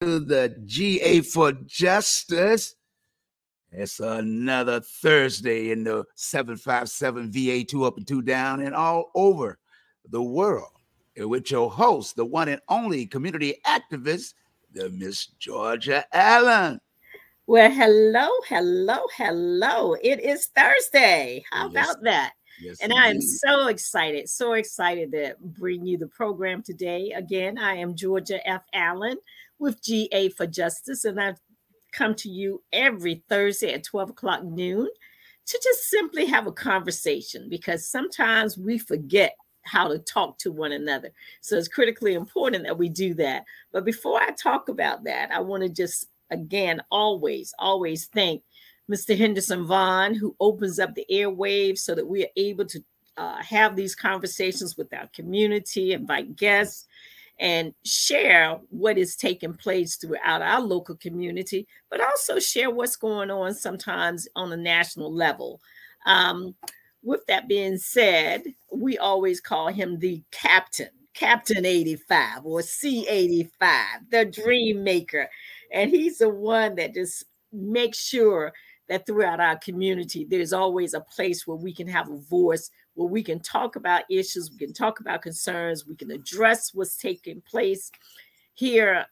to the GA for Justice. It's another Thursday in the 757 VA2 up and 2 down and all over the world. With your host, the one and only community activist, the Miss Georgia Allen. Well, hello, hello, hello. It is Thursday. How about that? Yes, and I am so excited to bring you the program today. Again, I am Georgia F. Allen with GA for Justice, and I've come to you every Thursday at 12 o'clock noon to just simply have a conversation, because sometimes we forget how to talk to one another. So it's critically important that we do that. But before I talk about that, I want to just, again, always thank Mr. Henderson Vaughn, who opens up the airwaves so that we are able to have these conversations with our community, invite guests, and share what is taking place throughout our local community, but also share what's going on sometimes on a national level. With that being said, we always call him the Captain 85 or C85, the Dream Maker. And he's the one that just makes sure that throughout our community, there's always a place where we can have a voice, where we can talk about issues, we can talk about concerns, we can address what's taking place here.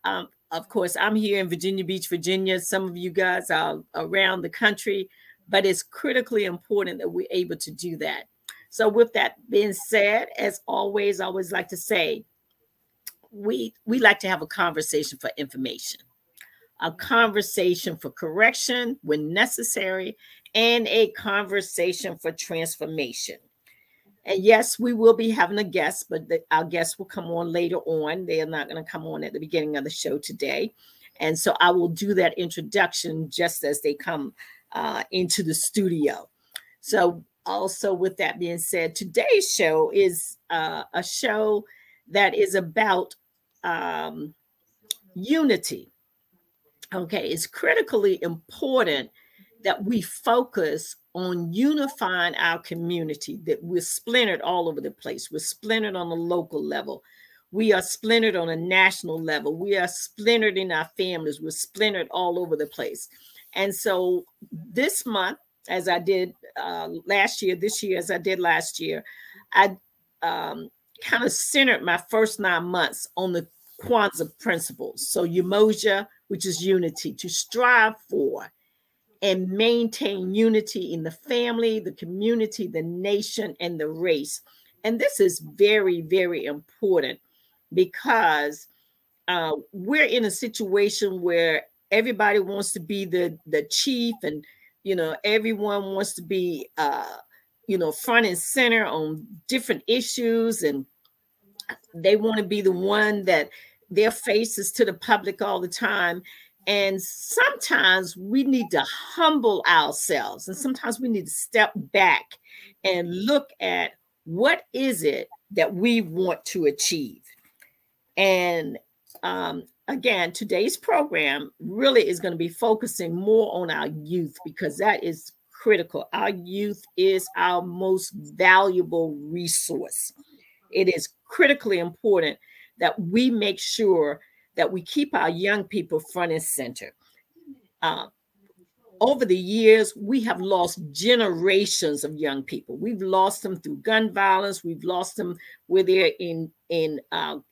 Of course, I'm here in Virginia Beach, Virginia. Some of you guys are around the country, but it's critically important that we're able to do that. So with that being said, as always, I always like to say, we like to have a conversation for information, a conversation for correction when necessary, and a conversation for transformation. And yes, we will be having a guest, but our guests will come on later on. They are not going to come on at the beginning of the show today. And so I will do that introduction just as they come into the studio. So also with that being said, today's show is a show that is about unity. Okay, it's critically important that we focus on unifying our community, that we're splintered all over the place. We're splintered on the local level. We are splintered on a national level. We are splintered in our families. We're splintered all over the place. And so this month, as I did last year, this year, as I did last year, I kind of centered my first 9 months on the Kwanzaa principles. So Umoja, which is unity, to strive for and maintain unity in the family, the community, the nation, and the race. And this is very, very important because we're in a situation where everybody wants to be the chief, and everyone wants to be front and center on different issues, and they want to be the one that their face is to the public all the time. And sometimes we need to humble ourselves, and sometimes we need to step back and look at what is it that we want to achieve. And again, today's program really is going to be focusing more on our youth, because that is critical. Our youth is our most valuable resource. It is critically important that we make sure that we keep our young people front and center. Over the years, we have lost generations of young people. We've lost them through gun violence. We've lost them where they're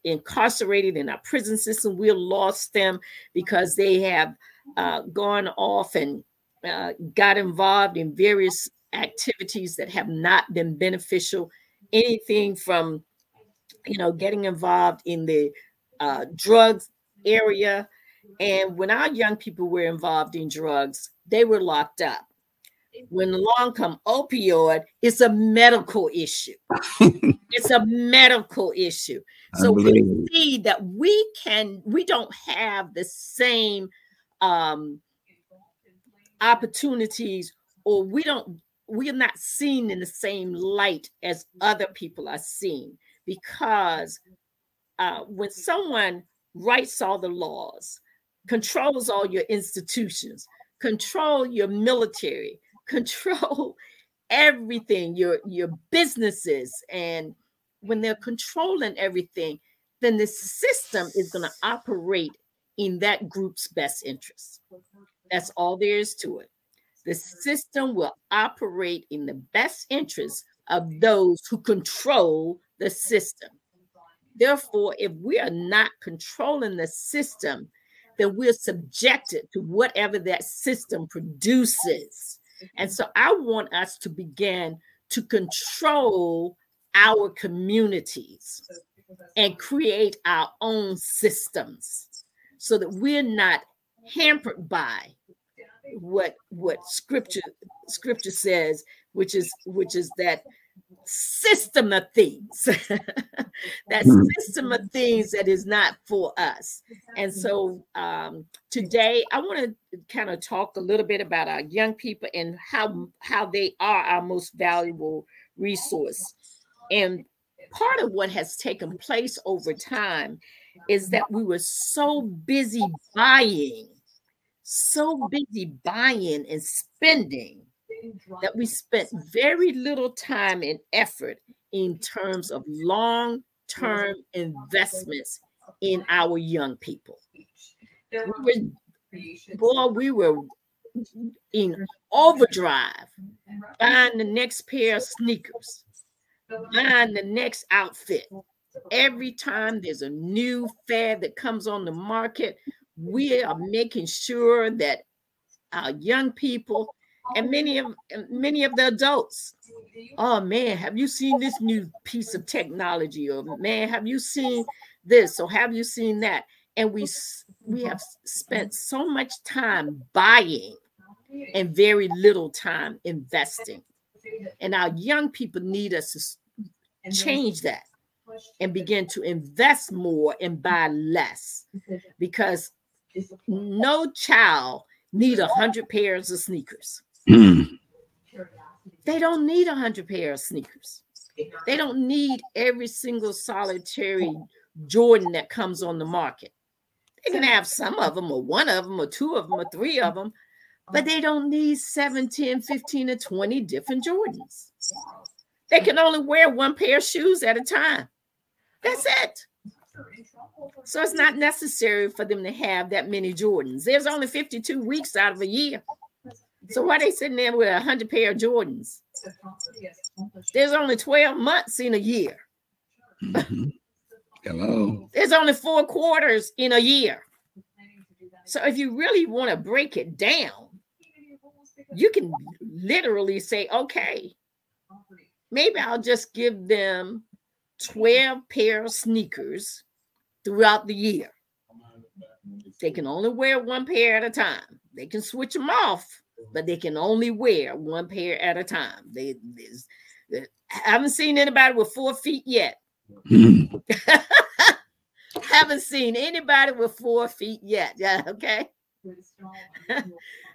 incarcerated in our prison system. We've lost them because they have gone off and got involved in various activities that have not been beneficial. Anything from, getting involved in the drugs area. And when our young people were involved in drugs, they were locked up. When along come opioid, it's a medical issue. It's a medical issue. So we see that we don't have the same opportunities, or we are not seen in the same light as other people are seen, because when someone writes all the laws, controls all your institutions, control your military, control everything, your businesses, and when they're controlling everything, then the system is going to operate in that group's best interest. That's all there is to it. The system will operate in the best interest of those who control the system. Therefore, if we are not controlling the system, then we're subjected to whatever that system produces. And so I want us to begin to control our communities and create our own systems so that we're not hampered by what scripture says, which is that system of things, that system of things that is not for us. And so today I want to kind of talk a little bit about our young people and how they are our most valuable resource. And part of what has taken place over time is that we were so busy buying and spending that we spent very little time and effort in terms of long-term investments in our young people. We were in overdrive, buying the next pair of sneakers, buying the next outfit. Every time there's a new fad that comes on the market, we are making sure that our young people and many of the adults, oh man, have you seen this new piece of technology? Or man, have you seen this? Or have you seen that? And we have spent so much time buying and very little time investing. And our young people need us to change that and begin to invest more and buy less, because no child need 100 pairs of sneakers. They don't need 100 pairs of sneakers. They don't need every single solitary Jordan that comes on the market. They can have some of them, or one of them, or two of them, or three of them, but they don't need 7, 10, 15, or 20 different Jordans. They can only wear one pair of shoes at a time. That's it. So it's not necessary for them to have that many Jordans. There's only 52 weeks out of a year. So why are they sitting there with 100 pair of Jordans? There's only 12 months in a year. Hello. There's only 4 quarters in a year. So if you really want to break it down, you can literally say, okay, maybe I'll just give them 12 pair of sneakers throughout the year. They can only wear one pair at a time. They can switch them off, but they can only wear one pair at a time. I haven't seen anybody with 4 feet yet. Haven't seen anybody with 4 feet yet. Yeah, okay.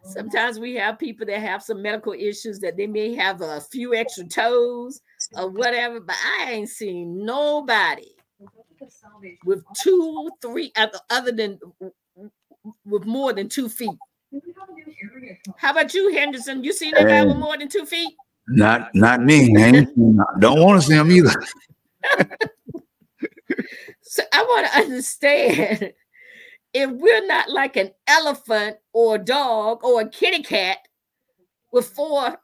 Sometimes we have people that have some medical issues that they may have a few extra toes or whatever, but I ain't seen nobody with 2, 3 other than with more than 2 feet. How about you, Henderson? You seen anybody with more than 2 feet? Not me. Don't want to see them either. So I want to understand, if we're not like an elephant or a dog or a kitty cat with 4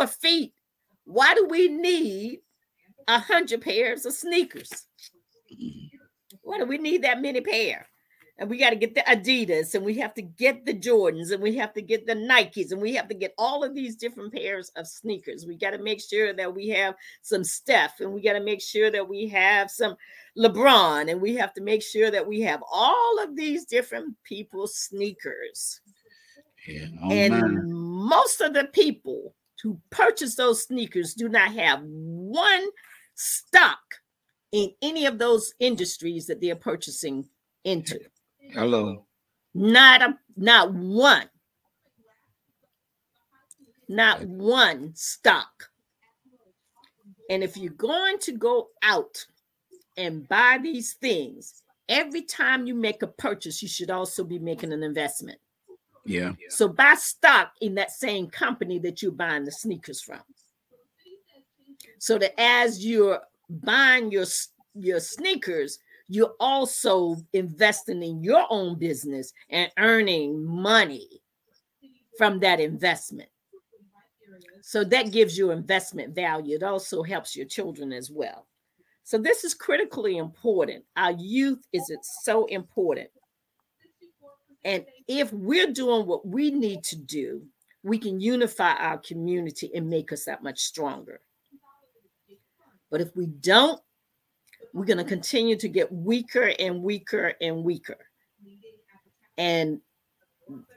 feet, why do we need 100 pairs of sneakers? Why do we need that many pair? And we got to get the Adidas, and we have to get the Jordans, and we have to get the Nikes, and we have to get all of these different pairs of sneakers. We got to make sure that we have some Steph, and we got to make sure that we have some LeBron, and we have to make sure that we have all of these different people's sneakers. Yeah, and most of the people who purchase those sneakers do not have one stock in any of those industries that they're purchasing into. Hello. Not one. Not one stock. And if you're going to go out and buy these things, every time you make a purchase, you should also be making an investment. Yeah. So buy stock in that same company that you're buying the sneakers from. So that as you're buying your sneakers, you're also investing in your own business and earning money from that investment. So that gives you investment value. It also helps your children as well. So this is critically important. Our youth is so important. And if we're doing what we need to do, we can unify our community and make us that much stronger. But if we don't, we're going to continue to get weaker and weaker and weaker. And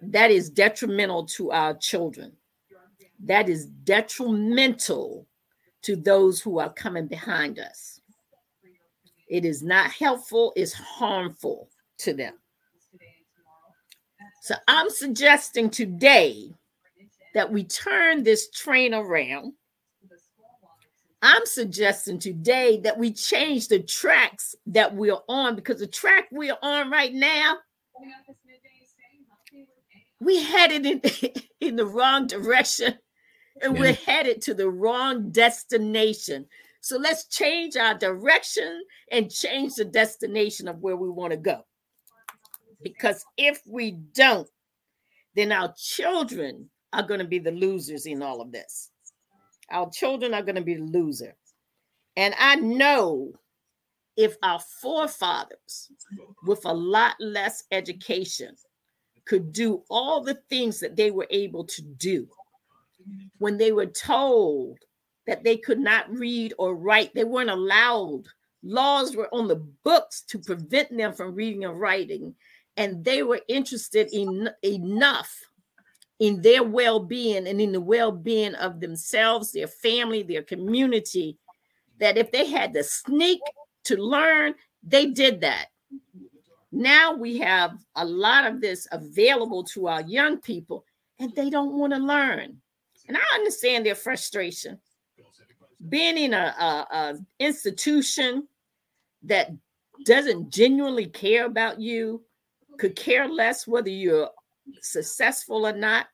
that is detrimental to our children. That is detrimental to those who are coming behind us. It is not helpful, it's harmful to them. So I'm suggesting today that we turn this train around. I'm suggesting today that we change the tracks that we're on, because the track we're on right now, we headed in the wrong direction, and we're headed to the wrong destination. So let's change our direction and change the destination of where we want to go. Because if we don't, then our children are going to be the losers in all of this. Our children are going to be the loser. And I know if our forefathers with a lot less education could do all the things that they were able to do when they were told that they could not read or write, they weren't allowed. Laws were on the books to prevent them from reading and writing. And they were interested enough in their well-being and in the well-being of themselves, their family, their community, that if they had to sneak to learn, they did that. Now we have a lot of this available to our young people, and they don't want to learn. And I understand their frustration. Being in an institution that doesn't genuinely care about you, could care less whether you're successful or not.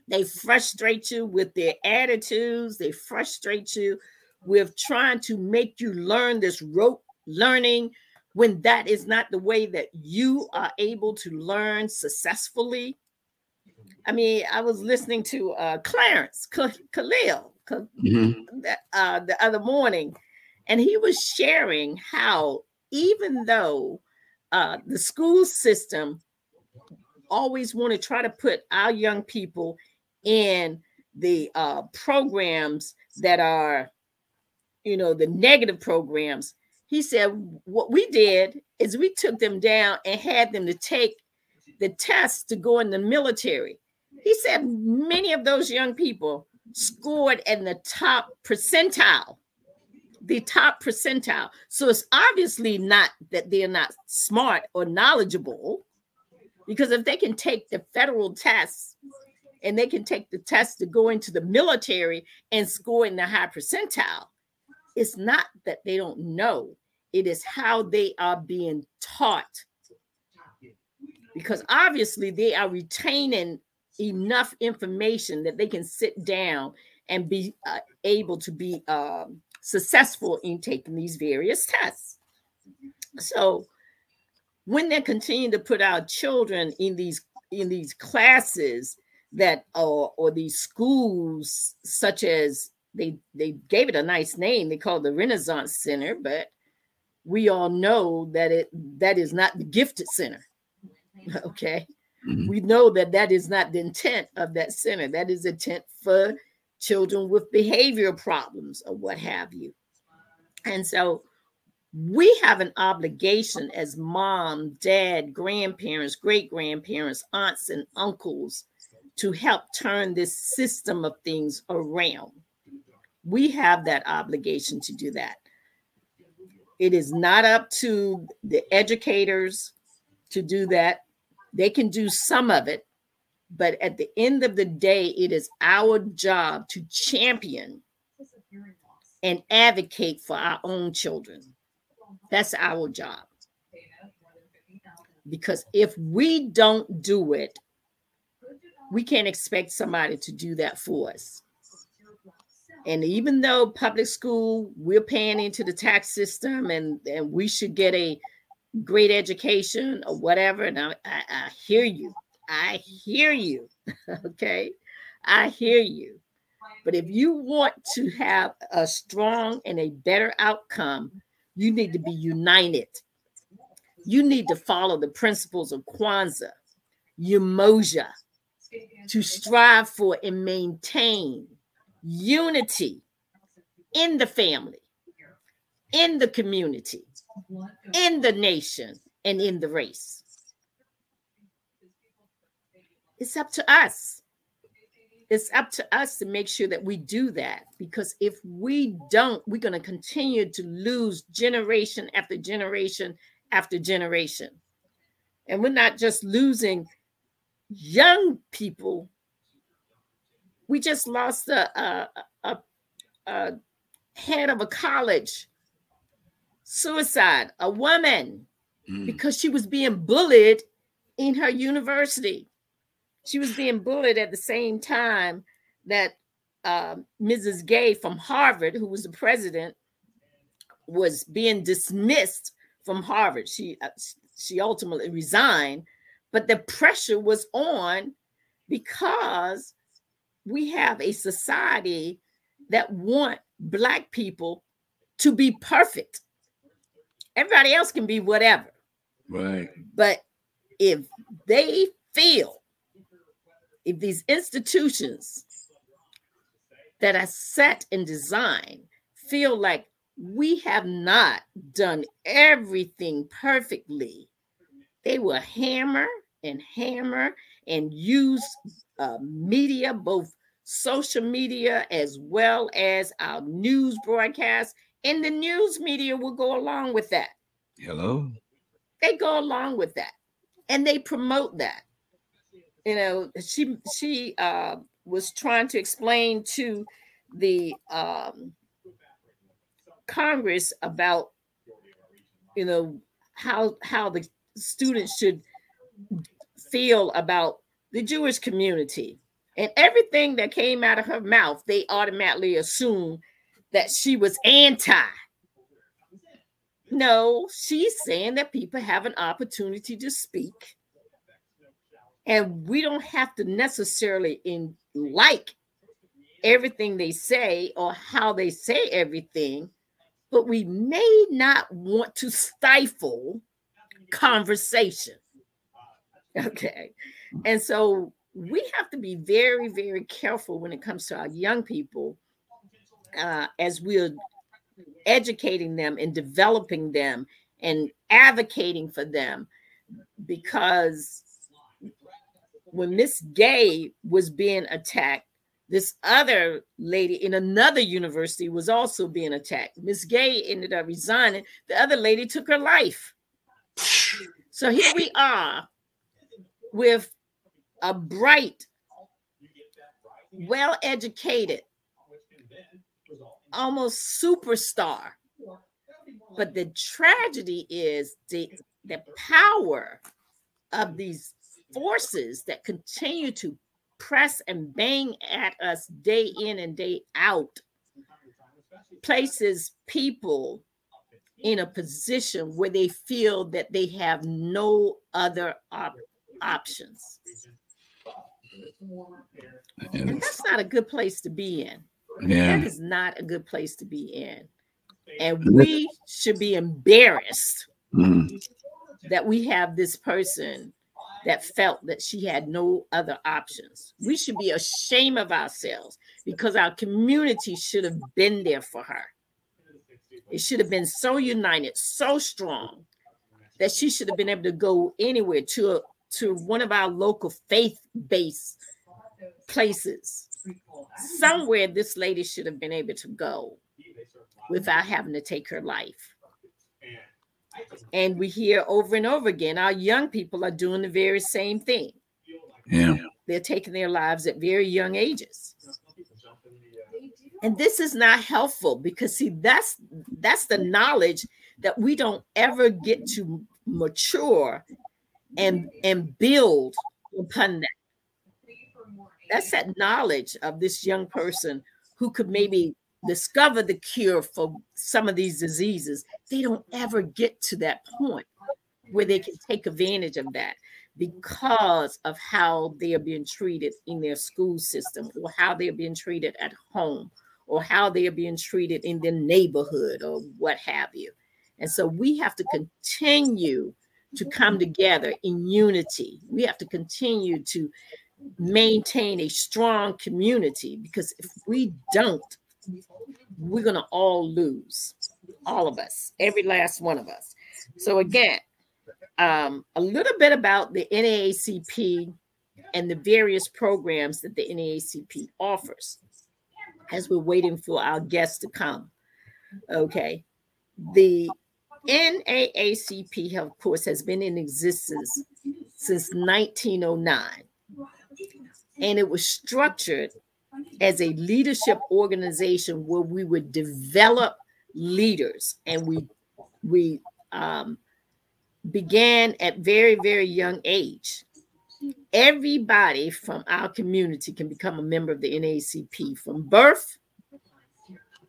They frustrate you with their attitudes. They frustrate you with trying to make you learn this rote learning when that is not the way that you are able to learn successfully. I mean, I was listening to Clarence Khalil the other morning, and he was sharing how even though the school system always want to try to put our young people in the programs that are, you know, the negative programs. He said, what we did is we took them down and had them to take the tests to go in the military. He said many of those young people scored in the top percentile. The top percentile. So it's obviously not that they're not smart or knowledgeable, because if they can take the federal tests and they can take the test to go into the military and score in the high percentile, it's not that they don't know. It is how they are being taught. Because obviously they are retaining enough information that they can sit down and be able to be successful in taking these various tests. So when they continue to put our children in these classes that or these schools, such as they gave it a nice name, they call it the Renaissance Center, but we all know that that is not the Gifted Center. Okay. We know that that is not the intent of that center. That is intent for children with behavioral problems or what have you. And so we have an obligation as mom, dad, grandparents, great-grandparents, aunts, and uncles to help turn this system of things around. We have that obligation to do that. It is not up to the educators to do that. They can do some of it, but at the end of the day, it is our job to champion and advocate for our own children. That's our job. Because if we don't do it, we can't expect somebody to do that for us. And even though public school, we're paying into the tax system and we should get a great education or whatever. And I hear you. I hear you. Okay. I hear you. But if you want to have a strong and a better outcome, you need to be united. You need to follow the principles of Kwanzaa, Umoja, to strive for and maintain unity in the family, in the community, in the nation, and in the race. It's up to us. It's up to us to make sure that we do that, because if we don't, we're going to continue to lose generation after generation after generation. And we're not just losing young people. We just lost a head of a college, suicide, a woman, because she was being bullied in her university. She was being bullied at the same time that Mrs. Gay from Harvard, who was the president, was being dismissed from Harvard. She ultimately resigned, but the pressure was on because we have a society that want Black people to be perfect. Everybody else can be whatever. Right. But if they feel, if these institutions that are set and designed feel like we have not done everything perfectly, they will hammer and use media, both social media as well as our news broadcasts, and the news media will go along with that. Hello? They go along with that, and they promote that. You know, she was trying to explain to the Congress about, you know, how the students should feel about the Jewish community. And everything that came out of her mouth, they automatically assumed that she was anti. No, she's saying that people have an opportunity to speak. And we don't have to necessarily like everything they say or how they say everything, but we may not want to stifle conversation. Okay. And so we have to be very, very careful when it comes to our young people as we're educating them and developing them and advocating for them, because when Miss Gay was being attacked, this other lady in another university was also being attacked. Miss Gay ended up resigning. The other lady took her life. So here we are with a bright, well-educated, almost superstar. But the tragedy is the power of these forces that continue to press and bang at us day in and day out places people in a position where they feel that they have no other options. And that's not a good place to be in. Yeah. That is not a good place to be in. And we should be embarrassed that we have this person that felt that she had no other options. We should be ashamed of ourselves, because our community should have been there for her. It should have been so united, so strong, that she should have been able to go anywhere to one of our local faith-based places. Somewhere this lady should have been able to go without having to take her life. And we hear over and over again, our young people are doing the very same thing. Yeah. They're taking their lives at very young ages. And this is not helpful, because see, that's the knowledge that we don't ever get to mature and build upon that. That's that knowledge of this young person who could maybe discover the cure for some of these diseases, they don't ever get to that point where they can take advantage of that because of how they are being treated in their school system, or how they are being treated at home, or how they are being treated in their neighborhood, or what have you. And so we have to continue to come together in unity. We have to continue to maintain a strong community, because if we don't, we're going to all lose, all of us, every last one of us. So again, a little bit about the NAACP and the various programs that the NAACP offers as we're waiting for our guests to come. Okay. The NAACP, of course, has been in existence since 1909, and it was structured as a leadership organization where we would develop leaders, and we began at very, very young age. Everybody from our community can become a member of the NAACP from birth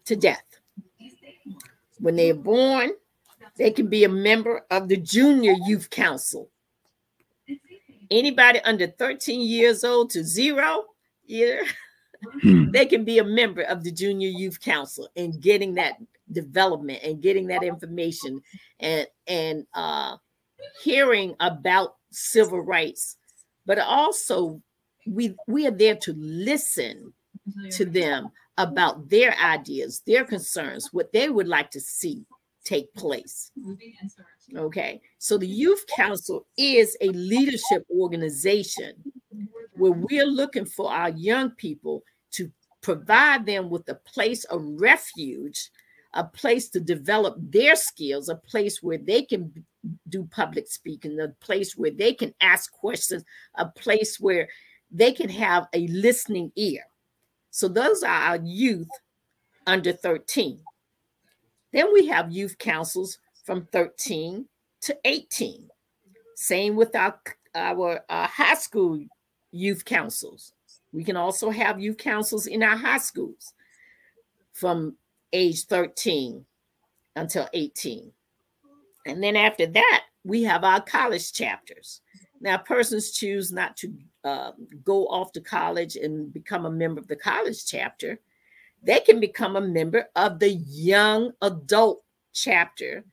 to death. When they're born, they can be a member of the Junior Youth Council. Anybody under 13 years old to 0 year, they can be a member of the Junior Youth Council, and getting that development and getting that information and hearing about civil rights. But also we are there to listen to them about their ideas, their concerns, what they would like to see take place. Okay, so the Youth Council is a leadership organization where we're looking for our young people to provide them with a place of refuge, a place to develop their skills, a place where they can do public speaking, a place where they can ask questions, a place where they can have a listening ear. So those are our youth under 13. Then we have youth councils from 13 to 18. Same with our high school youth councils. We can also have youth councils in our high schools from age 13 until 18. And then after that, we have our college chapters. Now, persons choose not to go off to college and become a member of the college chapter. They can become a member of the young adult chapter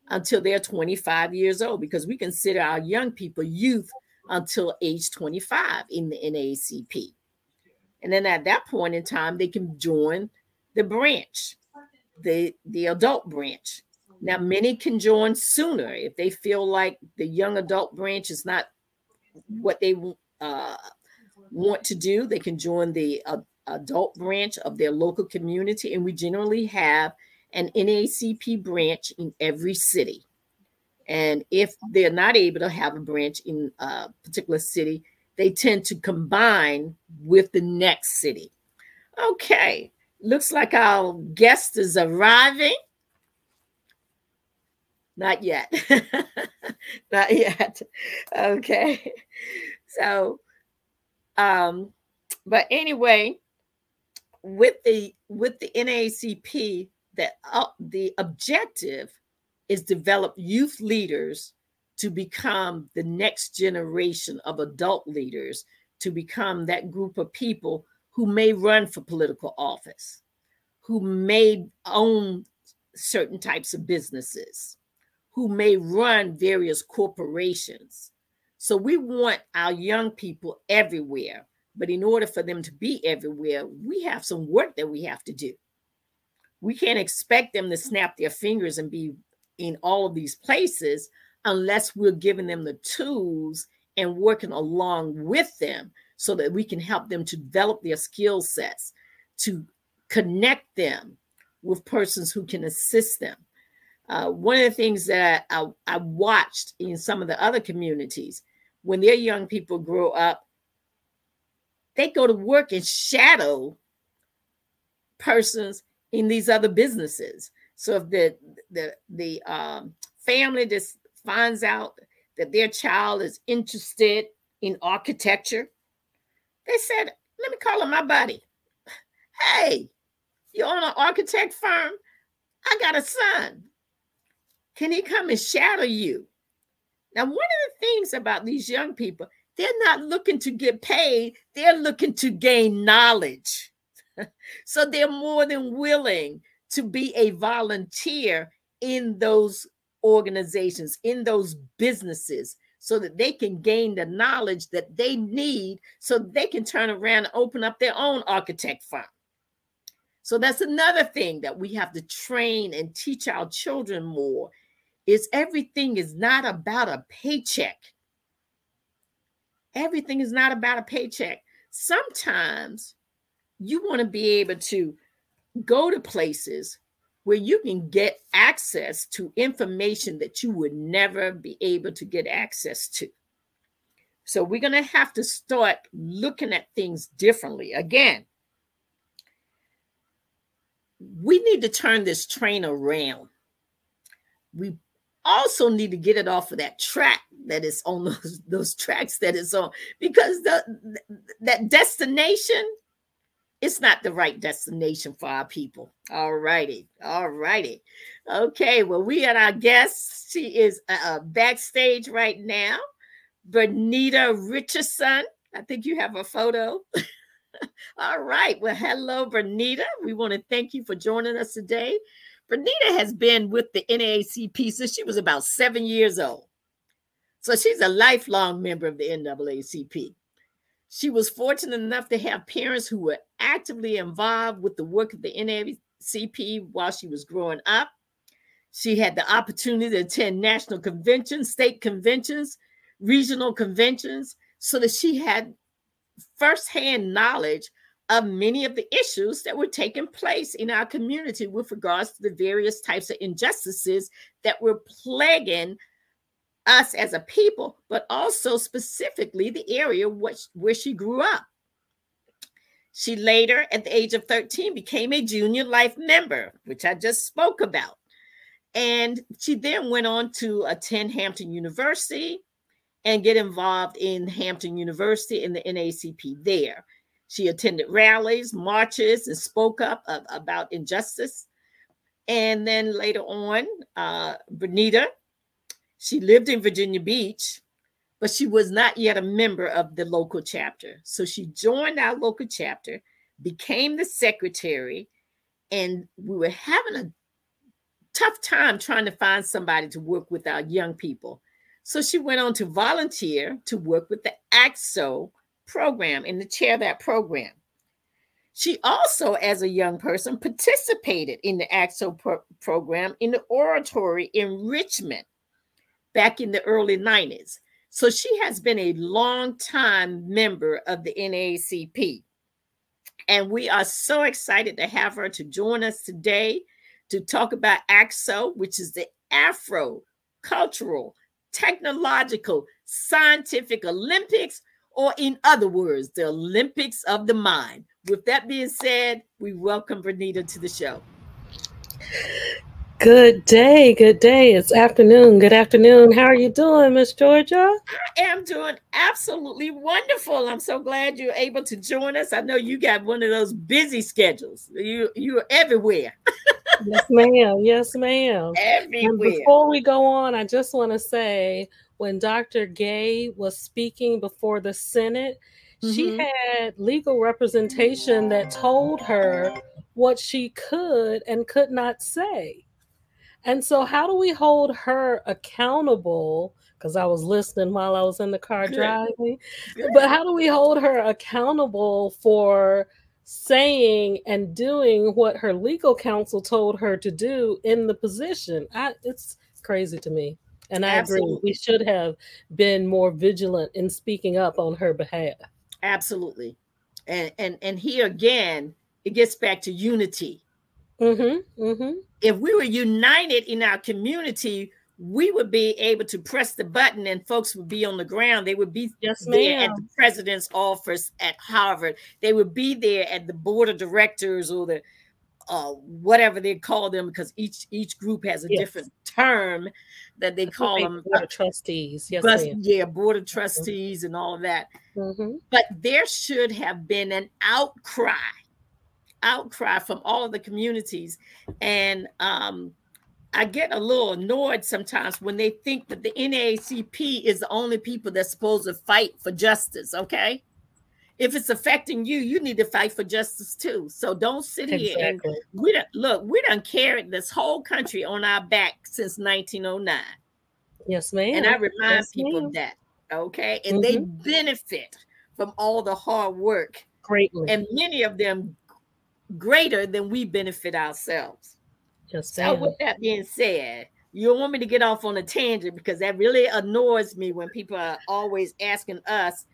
until they're 25 years old, because we consider our young people youth until age 25 in the NAACP. And then at that point in time, they can join the branch, the adult branch. Now, many can join sooner if they feel like the young adult branch is not what they want to do. They can join the adult branch of their local community, and we generally have an NAACP branch in every city. And if they're not able to have a branch in a particular city, they tend to combine with the next city. Okay, looks like our guest is arriving. Not yet. Not yet. Okay. So, but anyway, with the NAACP, the objective is develop youth leaders to become the next generation of adult leaders, to become that group of people who may run for political office, who may own certain types of businesses, who may run various corporations. So we want our young people everywhere. But in order for them to be everywhere, we have some work that we have to do. We can't expect them to snap their fingers and be in all of these places unless we're giving them the tools and working along with them so that we can help them to develop their skill sets, to connect them with persons who can assist them. One of the things that I watched in some of the other communities, when their young people grow up, they go to work and shadow persons in these other businesses. So if the family just finds out that their child is interested in architecture, they said, let me call on my buddy. Hey, You own an architect firm? I got a son. Can he come and shadow you? Now, one of the things about these young people, they're not looking to get paid. They're looking to gain knowledge. So they're more than willing to be a volunteer in those organizations, in those businesses, so that they can gain the knowledge that they need so they can turn around and open up their own architect firm. So that's another thing that we have to train and teach our children more, is everything is not about a paycheck. Everything is not about a paycheck. Sometimes you want to be able to go to places where you can get access to information that you would never be able to get access to. So we're going to have to start looking at things differently. Again, we need to turn this train around. We also need to get it off of that track that is on those tracks that it's on, because that destination, it's not the right destination for our people. All righty. All righty. Okay. Well, we had our guest. She is backstage right now. Bernita Richardson. I think you have a photo. All right. Well, hello, Bernita. We want to thank you for joining us today. Bernita has been with the NAACP since she was about 7 years old. So she's a lifelong member of the NAACP. She was fortunate enough to have parents who were actively involved with the work of the NAACP while she was growing up. She had the opportunity to attend national conventions, state conventions, regional conventions, so that she had firsthand knowledge of many of the issues that were taking place in our community with regards to the various types of injustices that were plaguing us as a people, but also specifically the area where she grew up. She later, at the age of 13, became a junior life member, which I just spoke about. And she then went on to attend Hampton University and get involved in Hampton University in the NAACP there. She attended rallies, marches, and spoke up about injustice. And then later on, Bernita, she lived in Virginia Beach, but she was not yet a member of the local chapter. So she joined our local chapter, became the secretary, and we were having a tough time trying to find somebody to work with our young people. So she went on to volunteer to work with the AXO program and to chair that program. She also, as a young person, participated in the AXO program in the oratory enrichment back in the early 90s. So she has been a long-time member of the NAACP. And we are so excited to have her to join us today to talk about AXO, which is the Afro Cultural, Technological, Scientific Olympics, or in other words, the Olympics of the mind. With that being said, we welcome Bernita to the show. Good day. Good day. It's afternoon. Good afternoon. How are you doing, Miss Georgia? I am doing absolutely wonderful. I'm so glad you're able to join us. I know you got one of those busy schedules. You're everywhere. Yes, ma'am. Yes, ma'am. Everywhere. And before we go on, I just want to say, when Dr. Gay was speaking before the Senate, she had legal representation that told her what she could and could not say. And so how do we hold her accountable? Because I was listening while I was in the car driving. But how do we hold her accountable for saying and doing what her legal counsel told her to do in the position? It's crazy to me. And I agree. We should have been more vigilant in speaking up on her behalf. Absolutely. And here again, it gets back to unity. If we were united in our community, we would be able to press the button and folks would be on the ground. They would be there at the president's office at Harvard. They would be there at the board of directors or the whatever they call them, because each group has a different term that they call them. Board of trustees. Yes, board of trustees and all of that. But there should have been an outcry outcry from all of the communities. And I get a little annoyed sometimes when they think that the NAACP is the only people that's supposed to fight for justice, okay? If it's affecting you, you need to fight for justice too. So don't sit here and we done carried this whole country on our back since 1909. Yes, ma'am. And I remind people of that, okay? And they benefit from all the hard work greatly, and many of them greater than we benefit ourselves. Yes, so with that being said, you don't want me to get off on a tangent because that really annoys me when people are always asking us,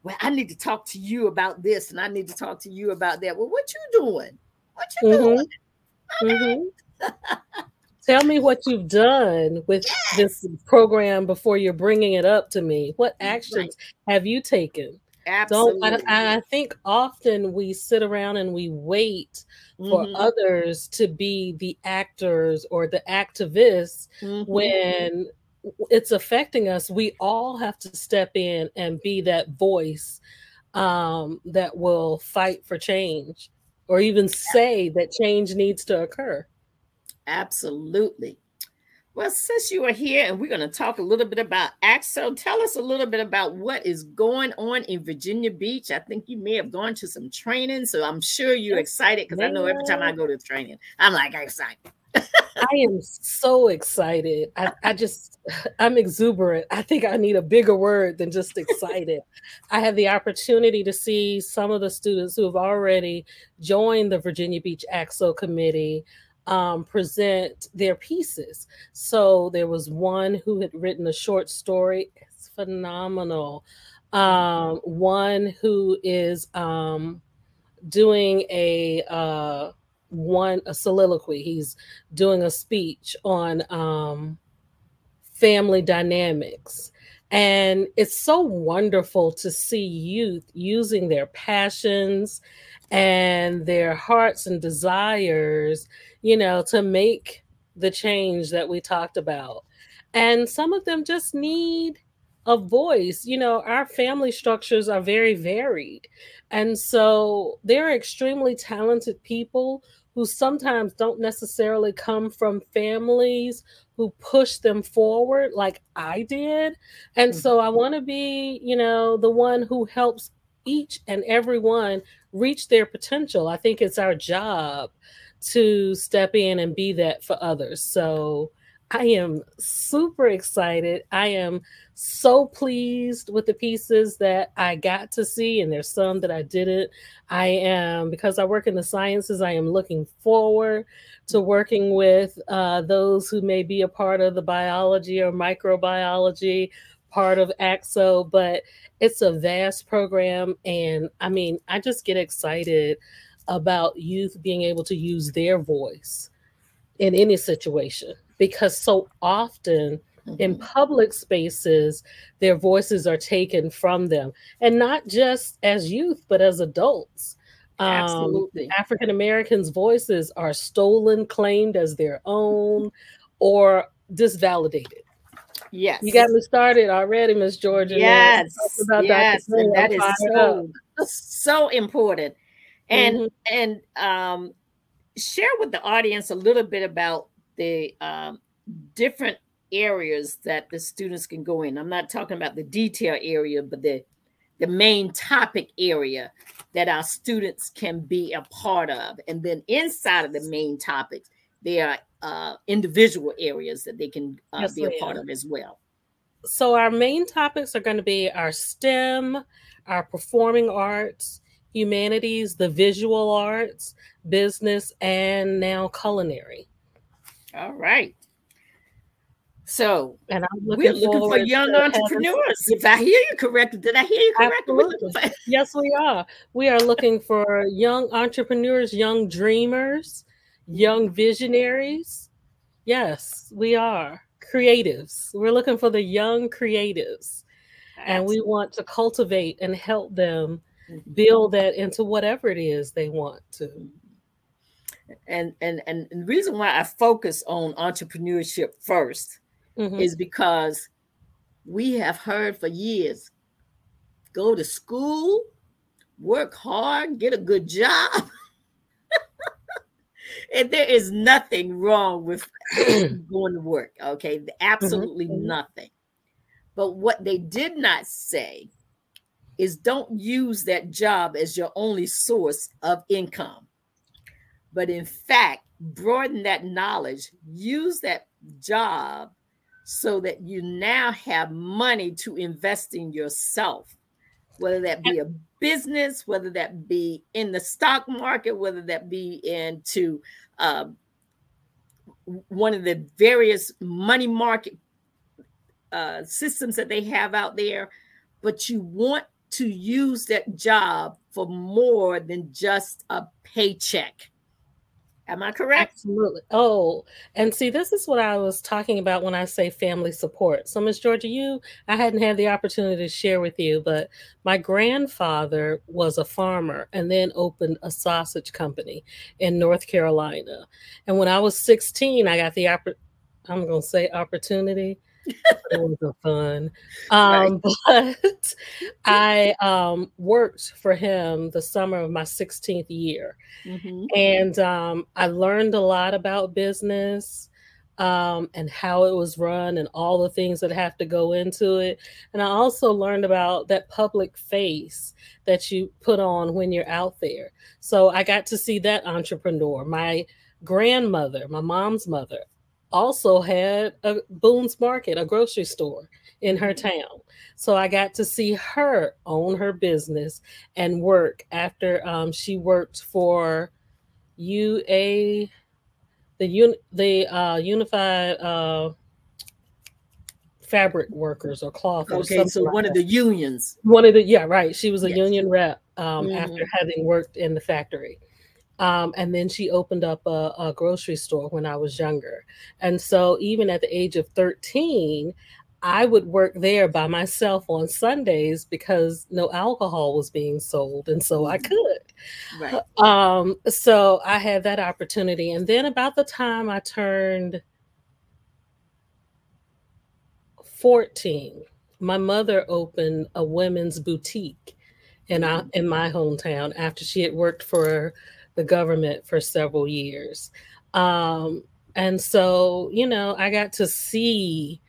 well, I need to talk to you about this and I need to talk to you about that. Well, what you doing? What you doing? Okay. Tell me what you've done with this program before you're bringing it up to me. What actions have you taken? Absolutely. I think often we sit around and we wait for others to be the actors or the activists when it's affecting us. We all have to step in and be that voice that will fight for change or even say that change needs to occur. Absolutely. Well, since you are here and we're going to talk a little bit about ACT-SO, tell us a little bit about what is going on in Virginia Beach. I think you may have gone to some training, so I'm sure you're excited because I know every time I go to training, I'm like excited. I am so excited. I'm exuberant. I think I need a bigger word than just excited. I had the opportunity to see some of the students who have already joined the Virginia Beach ACT-SO committee present their pieces. So there was one who had written a short story. It's phenomenal. One who is doing a soliloquy. He's doing a speech on family dynamics. And it's so wonderful to see youth using their passions and their hearts and desires, to make the change that we talked about. And some of them just need a voice. Our family structures are very varied. And so they're extremely talented people who sometimes don't necessarily come from families who push them forward like I did. And so I want to be, the one who helps each and every one reach their potential. I think it's our job to step in and be that for others. So I am super excited. I am so pleased with the pieces that I got to see, and there's some that I didn't. Because I work in the sciences, I am looking forward to working with those who may be a part of the biology or microbiology part of ACT-SO, but it's a vast program. And I just get excited about youth being able to use their voice in any situation, because so often in public spaces, their voices are taken from them, and not just as youth, but as adults. Absolutely. African Americans' voices are stolen, claimed as their own, or disvalidated. Yes. You got me started already, Miss Georgia. Yes. Yes. And that is so important. And share with the audience a little bit about the different areas that the students can go in. I'm not talking about the detail area, but the main topic area that our students can be a part of. And then inside of the main topics, there are individual areas that they can be a part of as well. So our main topics are going to be our STEM, our performing arts, humanities, the visual arts, business, and now culinary. All right. So, and we're looking for young entrepreneurs. If I hear you correctly, did I hear you correctly? Yes, we are. We are looking for young entrepreneurs, young dreamers, young visionaries. Yes, we are. Creatives. We're looking for the young creatives. And we want to cultivate and help them build that into whatever it is they want to. And the reason why I focus on entrepreneurship first is because we have heard for years, go to school, work hard, get a good job, And there is nothing wrong with going to work. Okay. Absolutely Mm-hmm. nothing. But what they did not say is don't use that job as your only source of income. But in fact, broaden that knowledge, use that job so that you now have money to invest in yourself, whether that be a business, whether that be in the stock market, whether that be into one of the various money market systems that they have out there. But you want to use that job for more than just a paycheck. Am I correct? Absolutely. Oh, and see, this is what I was talking about when I say family support. So, Miss Georgia, I hadn't had the opportunity to share with you, but my grandfather was a farmer and then opened a sausage company in North Carolina. And when I was 16, I got the I'm going to say opportunity. It was fun. Right. But I worked for him the summer of my 16th year. Mm-hmm. And I learned a lot about business and how it was run and all the things that have to go into it. And I also learned about that public face that you put on when you're out there. So I got to see that entrepreneur. My grandmother, my mom's mother, also had a Boone's Market, a grocery store in her town. So I got to see her own her business and work after she worked for Unified Fabric Workers or Cloth. Okay, so one of the unions. Yeah, right. She was a union rep after having worked in the factory. And then she opened up a grocery store when I was younger. And so even at the age of 13, I would work there by myself on Sundays because no alcohol was being sold. And so I could. Right. So I had that opportunity. And then about the time I turned 14, my mother opened a women's boutique in my hometown after she had worked for the government for several years. And so, I got to see,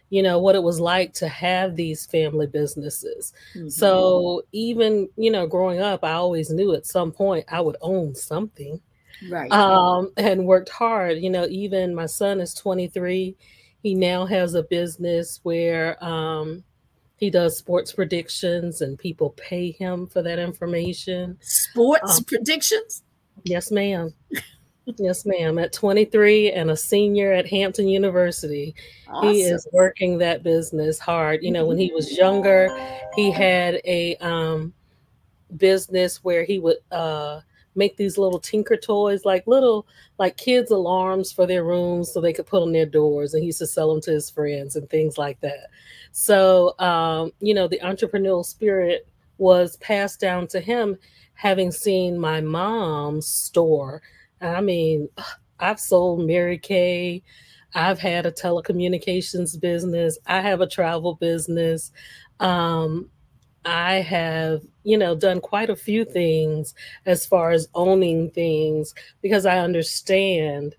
what it was like to have these family businesses. Mm-hmm. So even, growing up, I always knew at some point I would own something. Right. And worked hard. Even my son is 23. He now has a business where he does sports predictions and people pay him for that information. Sports predictions? Yes, ma'am. Yes, ma'am. At 23 and a senior at Hampton University, awesome. He is working that business hard. When he was younger, he had a business where he would make these little tinker toys, like kids' alarms for their rooms so they could put on their doors. And he used to sell them to his friends and things like that. So, the entrepreneurial spirit was passed down to him, having seen my mom's store. I mean, I've sold Mary Kay. I've had a telecommunications business. I have a travel business. I have, done quite a few things as far as owning things because I understand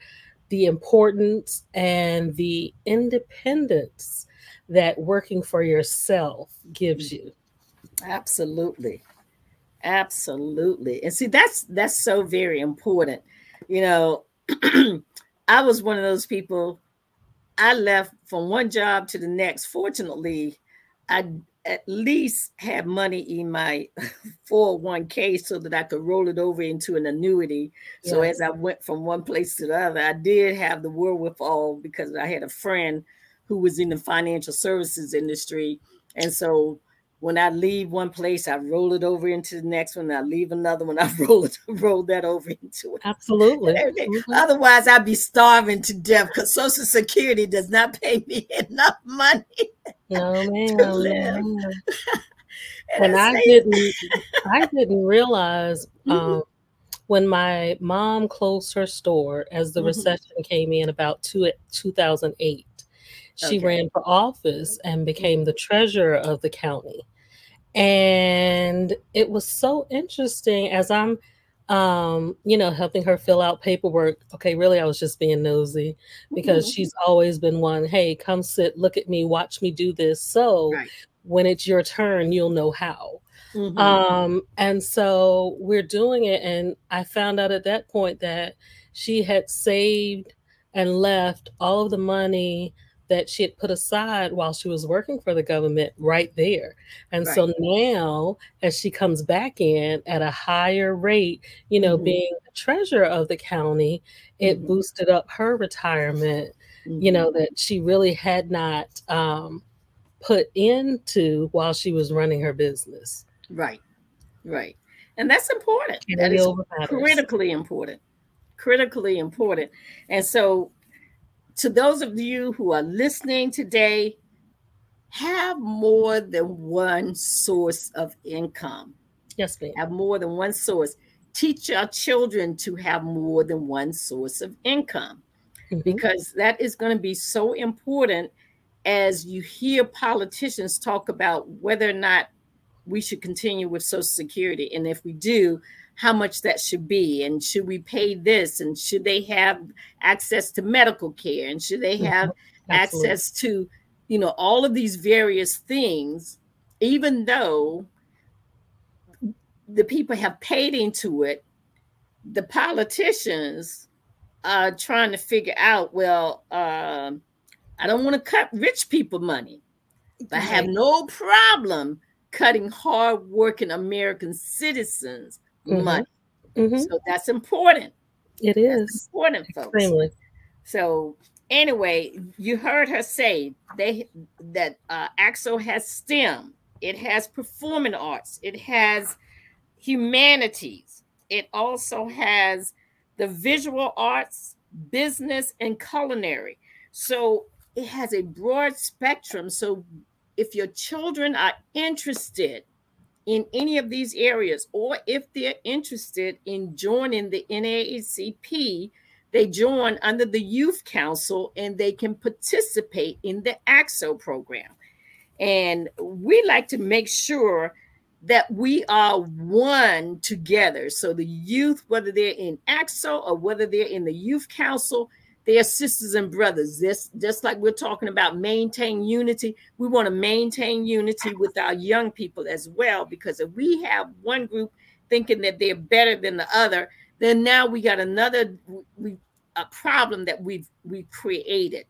the importance and the independence that working for yourself gives you. Absolutely. Absolutely. And see, that's so very important. I was one of those people. I left from one job to the next. Fortunately, I at least had money in my 401k so that I could roll it over into an annuity. Yes. So as I went from one place to the other, I did have the wherewithal because I had a friend who was in the financial services industry. And so when I leave one place, I roll it over into the next one. I leave another one, I roll that over into it. Absolutely. Mm-hmm. Otherwise, I'd be starving to death because Social Security does not pay me enough money to live. And I didn't realize when my mom closed her store as the recession came in about 2008. She ran for office and became the treasurer of the county. And it was so interesting as I'm helping her fill out paperwork. Okay, really, I was just being nosy because she's always been one, hey, come sit, look at me, watch me do this. So Right. when it's your turn, you'll know how. And so we're doing it. And I found out at that point that she had saved and left all of the money that she had put aside while she was working for the government right there. And so now, as she comes back in at a higher rate, being the treasurer of the county, it boosted up her retirement, that she really had not put into while she was running her business. Right. And that's important. That is critically important. Critically important. And so, to those of you who are listening today, have more than one source of income. Yes, ma'am. Have more than one source. Teach our children to have more than one source of income, because that is going to be so important as you hear politicians talk about whether or not we should continue with Social Security. And if we do, how much that should be, and should we pay this, and should they have access to medical care, and should they have access to, all of these various things, even though the people have paid into it, the politicians are trying to figure out, well, I don't want to cut rich people money, but I have no problem cutting hardworking American citizens money. So that's important. It is. That's important, folks. Extremely. So anyway, you heard her say that ACT-SO has STEM, it has performing arts, it has humanities, it also has the visual arts, business, and culinary. So it has a broad spectrum. So if your children are interested in any of these areas, or if they're interested in joining the NAACP, they join under the Youth Council and they can participate in the ACT-SO program. And we like to make sure that we are one together. So the youth, whether they're in ACT-SO or whether they're in the Youth Council, they are sisters and brothers. Just like we're talking about maintain unity, we want to maintain unity with our young people as well, because if we have one group thinking that they're better than the other, then now we got another a problem that we've created.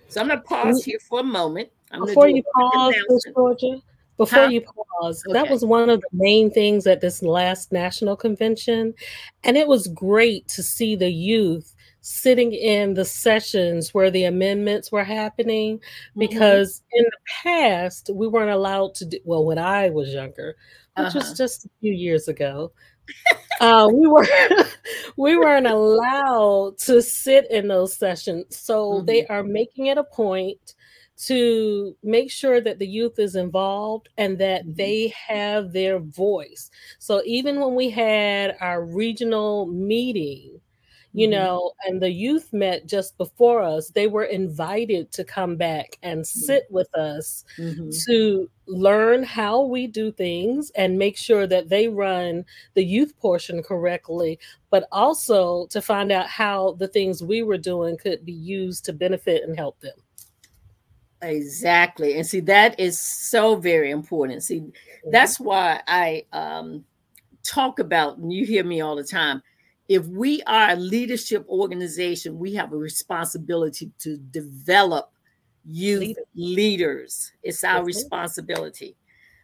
So I'm going to pause here for a moment. Before you pause, Ms. Georgia, that was one of the main things at this last national convention. And it was great to see the youth sitting in the sessions where the amendments were happening, because in the past, we weren't allowed to do, well, when I was younger, which was just a few years ago, we weren't allowed to sit in those sessions. So they are making it a point to make sure that the youth is involved and that they have their voice. So even when we had our regional meeting, and the youth met just before us, they were invited to come back and sit with us to learn how we do things and make sure that they run the youth portion correctly, but also to find out how the things we were doing could be used to benefit and help them. Exactly. And see, that is so very important. See, that's why I talk about, and you hear me all the time, if we are a leadership organization, we have a responsibility to develop youth leaders. It's our responsibility.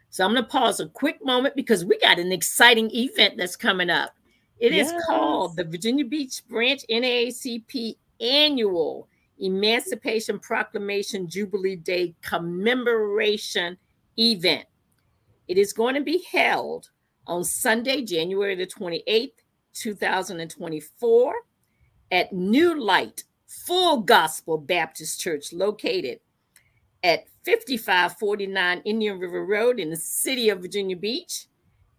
So I'm going to pause a quick moment because we got an exciting event that's coming up. It is called the Virginia Beach Branch NAACP Annual Emancipation Proclamation Jubilee Day Commemoration Event. It is going to be held on Sunday, January the 28th, 2024 at New Light Full Gospel Baptist Church, located at 5549 Indian River Road in the city of Virginia Beach.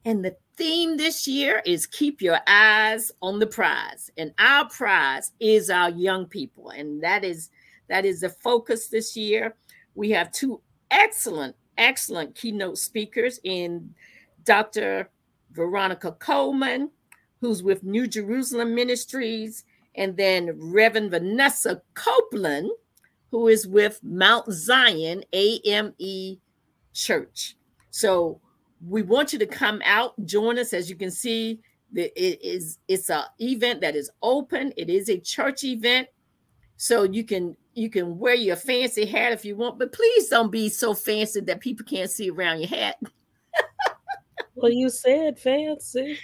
And the theme this year is Keep Your Eyes on the Prize. And our prize is our young people. And that is the focus this year. We have two excellent keynote speakers in Dr. Veronica Coleman, who's with New Jerusalem Ministries, and then Reverend Vanessa Copeland, who is with Mount Zion AME Church. So we want you to come out, join us. As you can see, it's an event that is open. It is a church event. So you can wear your fancy hat if you want, but please don't be so fancy that people can't see around your hat. Well, you said fancy.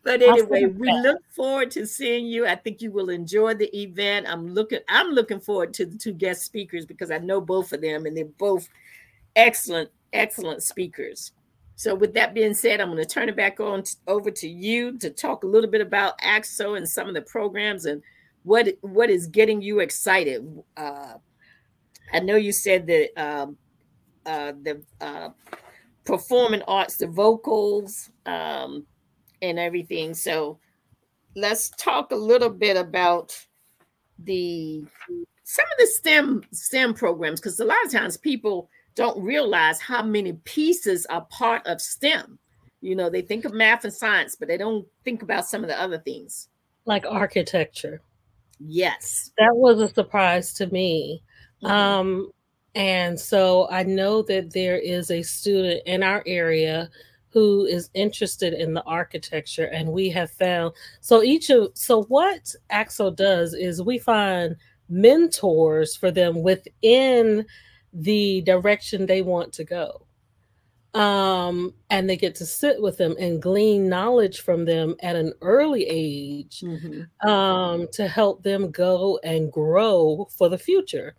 But anyway, we look forward to seeing you. I think you will enjoy the event. I'm looking forward to the two guest speakers because I know both of them, and they're both excellent speakers. So with that being said, I'm going to turn it back over to you to talk a little bit about ACT-SO and some of the programs and what is getting you excited. I know you said that the performing arts, the vocals, and everything. So let's talk a little bit about some of the STEM programs, because a lot of times people don't realize how many pieces are part of STEM. You know, they think of math and science, but they don't think about some of the other things. Like architecture. Yes. That was a surprise to me. Mm-hmm. And so I know that there is a student in our area who is interested in the architecture, and we have found, so what ACT-SO does is we find mentors for them within the direction they want to go. And they get to sit with them and glean knowledge from them at an early age, mm-hmm. To help them go and grow for the future.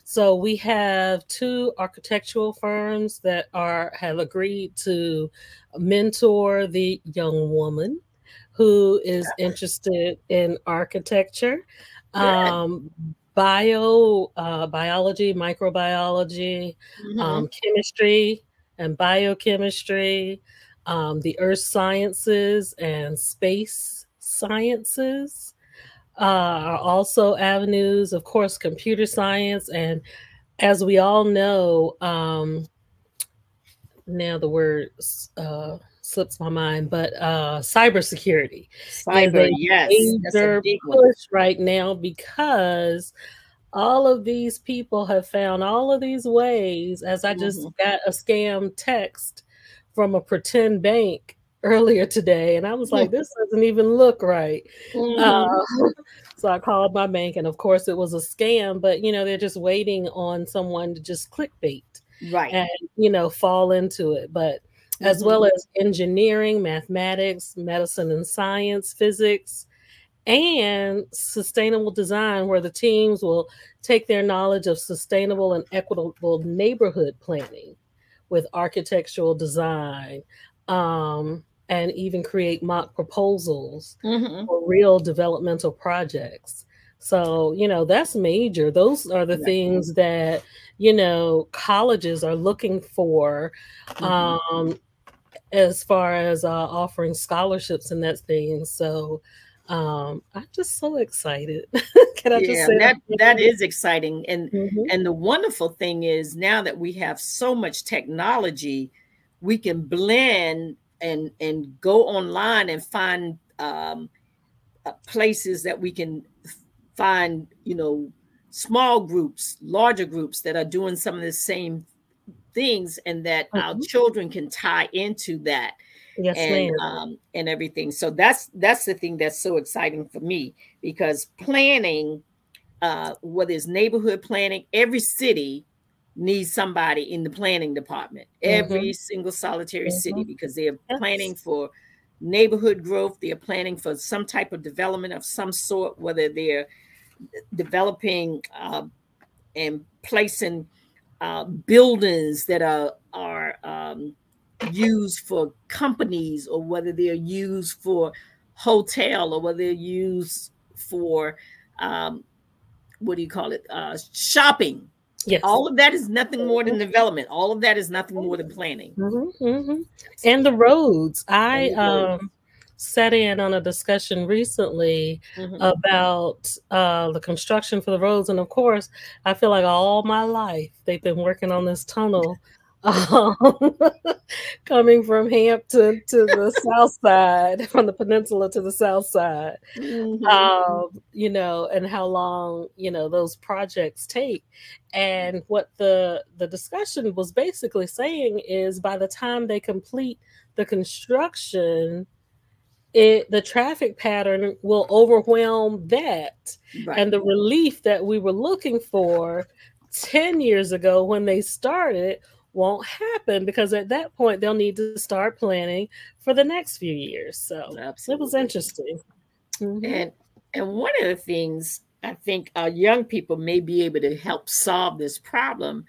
So we have 2 architectural firms that have agreed to mentor the young woman who is interested in architecture, biology, microbiology, mm-hmm. Chemistry and biochemistry, the earth sciences and space sciences. Are also avenues, of course, computer science, and as we all know, now the word slips my mind, but cybersecurity. Cyber, yes, that's a big push right now, because all of these people have found all of these ways. As I just got a scam text from a pretend bank earlier today, and I was like, this doesn't even look right. So I called my bank, and of course it was a scam, but they're just waiting on someone to just clickbait, right, and fall into it. But as well as engineering, mathematics, medicine and science, physics, and sustainable design, where the teams will take their knowledge of sustainable and equitable neighborhood planning with architectural design, and even create mock proposals for real developmental projects. So, that's major. Those are the things that, colleges are looking for, as far as offering scholarships and that thing. So I'm just so excited. Can I just say that is exciting. And and the wonderful thing is, now that we have so much technology, we can blend and go online and find places that we can find, small groups, larger groups that are doing some of the same things, and that our children can tie into that. Yes, and everything. So that's the thing that's so exciting for me, because planning, whether it's neighborhood planning, every city needs somebody in the planning department, every single solitary city, because they're planning for neighborhood growth. They're planning for some type of development of some sort, whether they're developing and placing buildings that are used for companies, or whether they're used for hotel, or whether they're used for shopping. Yes. All of that is nothing more than development. All of that is nothing more than planning. And the roads. I sat in on a discussion recently about the construction for the roads. And of course, I feel like all my life they've been working on this tunnel um, coming from Hampton to the south side, from the peninsula to the south side, you know, and how long, you know, those projects take. And what the discussion was basically saying is by the time they complete the construction, the traffic pattern will overwhelm that. Right. And the relief that we were looking for 10 years ago when they started won't happen, because at that point they'll need to start planning for the next few years. So Absolutely. It was interesting. And one of the things I think our young people may be able to help solve this problem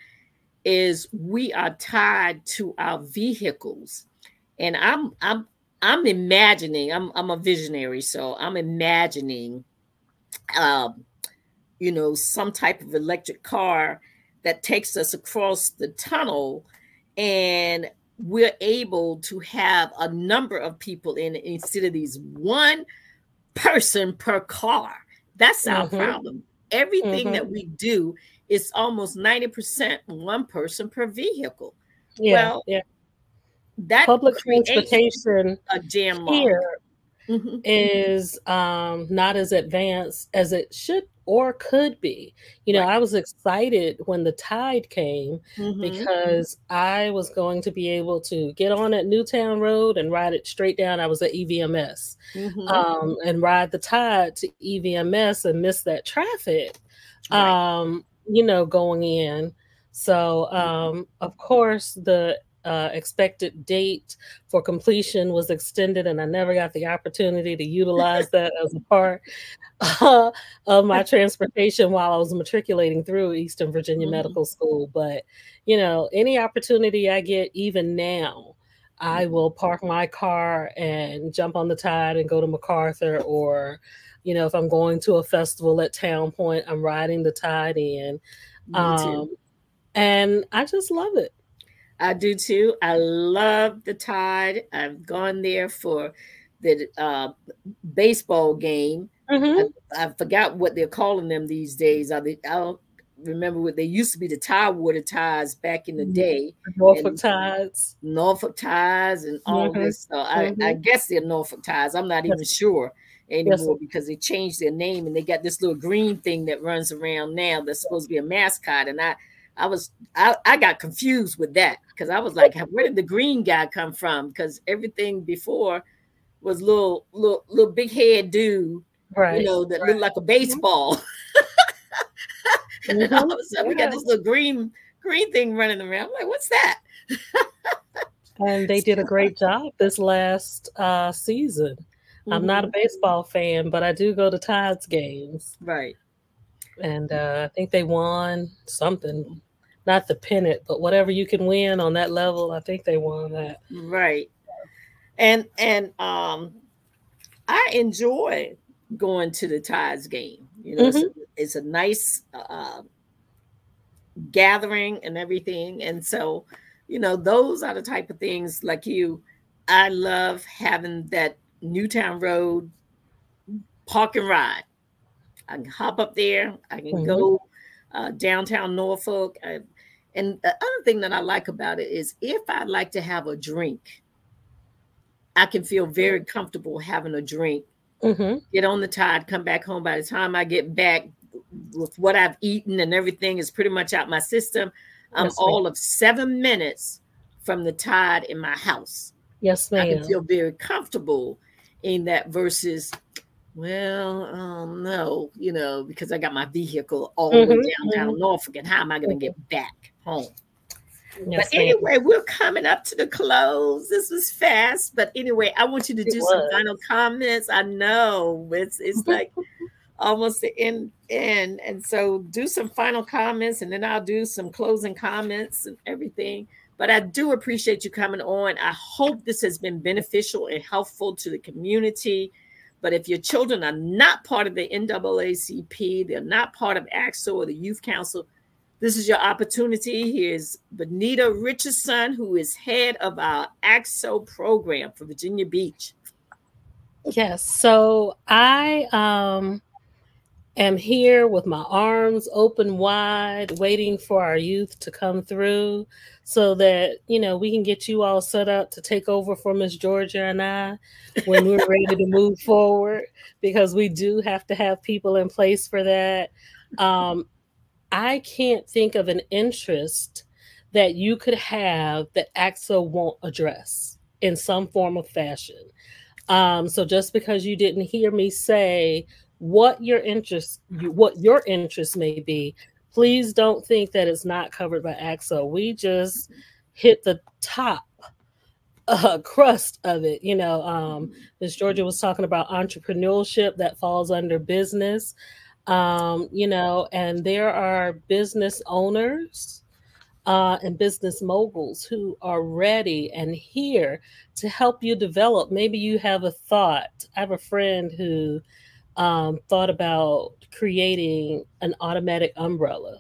is we are tied to our vehicles. And I'm imagining, I'm a visionary, so I'm imagining, you know, some type of electric car that takes us across the tunnel, and we're able to have a number of people in it instead of these one person per car. That's our problem. Everything that we do is almost 90% one person per vehicle. Yeah, well, that public transportation a jam here is not as advanced as it should or could be. You know, I was excited when the tide came because I was going to be able to get on at Newtown Road and ride it straight down. I was at EVMS and ride the tide to EVMS and miss that traffic, you know, going in. So, of course, the expected date for completion was extended, and I never got the opportunity to utilize that as a part of my transportation while I was matriculating through Eastern Virginia Medical School. But, you know, any opportunity I get, even now, I will park my car and jump on the tide and go to MacArthur, or, you know, if I'm going to a festival at Town Point, I'm riding the tide in. And I just love it. I do too. I love the tide. I've gone there for the baseball game. I forgot what they're calling them these days. I don't remember what they used to be, the Tidewater Tides back in the day. Norfolk Tides. Norfolk Tides and all this. So I guess they're Norfolk Tides. I'm not even sure anymore because they changed their name, and they got this little green thing that runs around now that's supposed to be a mascot. And I got confused with that, because I was like, where did the green guy come from? Because everything before was little big head dude, you know, that looked like a baseball. And all of a sudden we got this little green thing running around. I'm like, what's that? And they did a great job this last season. I'm not a baseball fan, but I do go to Tides games. Right. And I think they won something, not the pennant, but whatever you can win on that level. I think they won that. Right. And I enjoy going to the Tides game. You know, it's a nice gathering and everything. And so, you know, those are the type of things, like you, I love having that Newtown Road park and ride. I can hop up there. I can go downtown Norfolk. And the other thing that I like about it is, if I'd like to have a drink, I can feel very comfortable having a drink, get on the tide, come back home. By the time I get back, with what I've eaten and everything is pretty much out my system, I'm all of 7 minutes from the tide in my house. Yes, ma'am. I can feel very comfortable in that versus, well, no, you know, because I got my vehicle all the way downtown Norfolk, and how am I going to get back home? Yes, but anyway, we're coming up to the close. This was fast, but anyway, I want you to do some final comments. I know it's like almost the end, and so do some final comments, and then I'll do some closing comments and everything. But I do appreciate you coming on. I hope this has been beneficial and helpful to the community. But if your children are not part of the NAACP, they're not part of ACT-SO or the Youth Council, this is your opportunity. Here's Benita Richardson, who is head of our ACT-SO program for Virginia Beach. Yes. So I am here with my arms open wide, waiting for our youth to come through so that, we can get you all set up to take over for Miss Georgia and I when we're ready to move forward, because we do have to have people in place for that. I can't think of an interest that you could have that ACT-SO won't address in some form of fashion. So just because you didn't hear me say what your interest may be, please don't think that it's not covered by ACT-SO. We just hit the top crust of it. Ms. Georgia was talking about entrepreneurship that falls under business. And there are business owners and business moguls who are ready and here to help you develop. Maybe you have a thought. I have a friend who thought about creating an automatic umbrella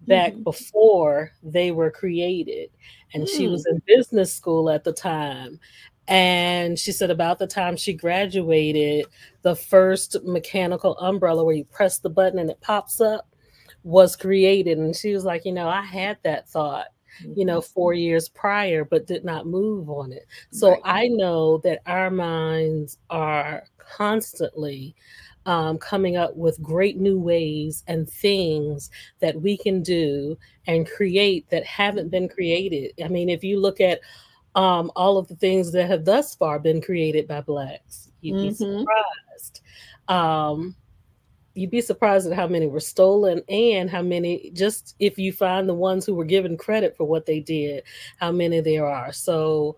back before they were created. And she was in business school at the time. And she said about the time she graduated, the first mechanical umbrella where you press the button and it pops up was created. And she was like, I had that thought, 4 years prior, but did not move on it. So right. I know that our minds are constantly coming up with great new ways and things that we can do and create that haven't been created. I mean, if you look at all of the things that have thus far been created by Blacks, you'd be surprised. You'd be surprised at how many were stolen and how many, just if you find the ones who were given credit for what they did, how many there are. So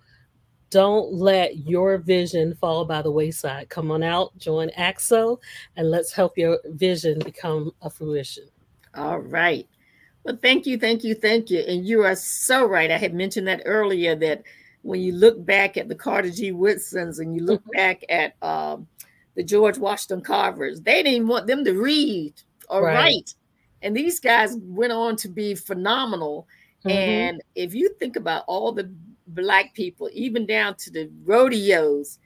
don't let your vision fall by the wayside. Come on out, join ACT-SO, and let's help your vision become a fruition. All right. Well, thank you. And you are so right. I had mentioned that earlier, that when you look back at the Carter G. Woodsons and you look back at the George Washington Carvers, they didn't want them to read or write. And these guys went on to be phenomenal. And if you think about all the Black people, even down to the rodeos,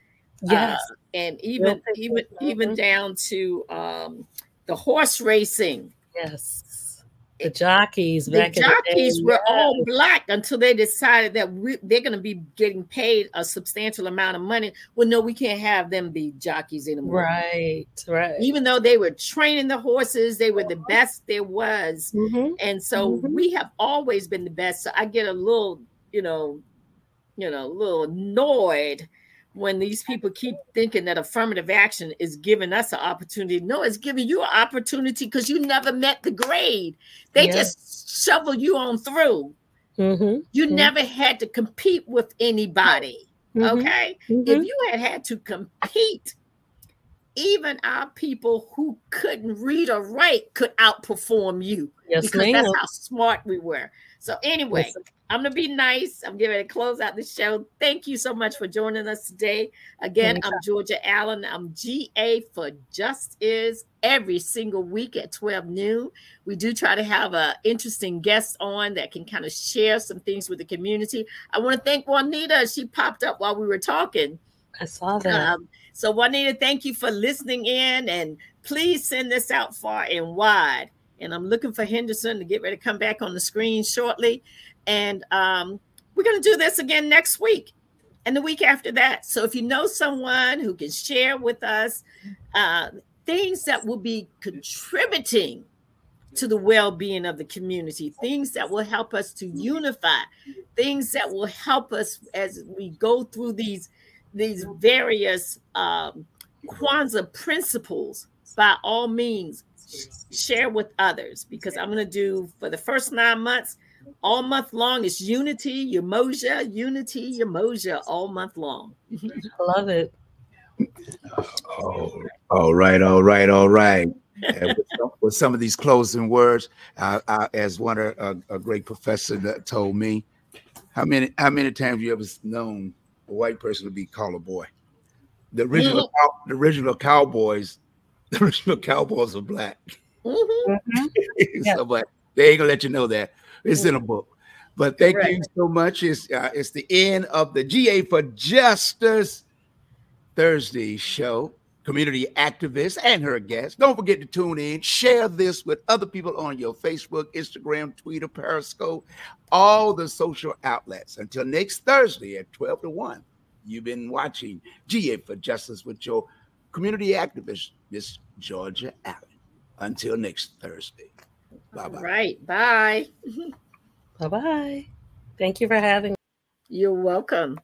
and even down to the horse racing. Yes. The jockeys were all Black until they decided that they're going to be getting paid a substantial amount of money. Well, no, we can't have them be jockeys anymore. Right. Even though they were training the horses, they were the best there was. And so we have always been the best. So I get a little, a little annoyed when these people keep thinking that affirmative action is giving us an opportunity. No, it's giving you an opportunity because you never met the grade. They just shovel you on through. You never had to compete with anybody. Okay. If you had to compete, even our people who couldn't read or write could outperform you. Because that's how smart we were. So anyway, I'm going to be nice. I'm getting ready to close out the show. Thank you so much for joining us today. Again, I'm Georgia Allen. I'm GA for Just Is every single week at 12 noon. We do try to have an interesting guest on that can kind of share some things with the community. I want to thank Juanita. She popped up while we were talking. I saw that. So Juanita, thank you for listening in, and please send this out far and wide. And I'm looking for Henderson to get ready to come back on the screen shortly. And we're going to do this again next week and the week after that. So if you know someone who can share with us things that will be contributing to the well-being of the community, things that will help us to unify, things that will help us as we go through these various Kwanzaa principles, by all means, share with others, because I'm going to do for the first 9 months, all month long, is unity, Umoja, all month long. I love it. All right. With some of these closing words, as one a great professor that told me, how many times have you ever known a white person to be called a boy? The original cowboys are Black. So, but they ain't gonna let you know that. It's in a book. But thank you so much. It's the end of the GA for Justice Thursday show. community activist and her guests. Don't forget to tune in. Share this with other people on your Facebook, Instagram, Twitter, Periscope, all the social outlets. Until next Thursday at 12 to 1, you've been watching GA for Justice with your community activist, Miss Georgia Allen. Until next Thursday. Bye-bye. All right. Bye. Bye-bye. Thank you for having me. You're welcome.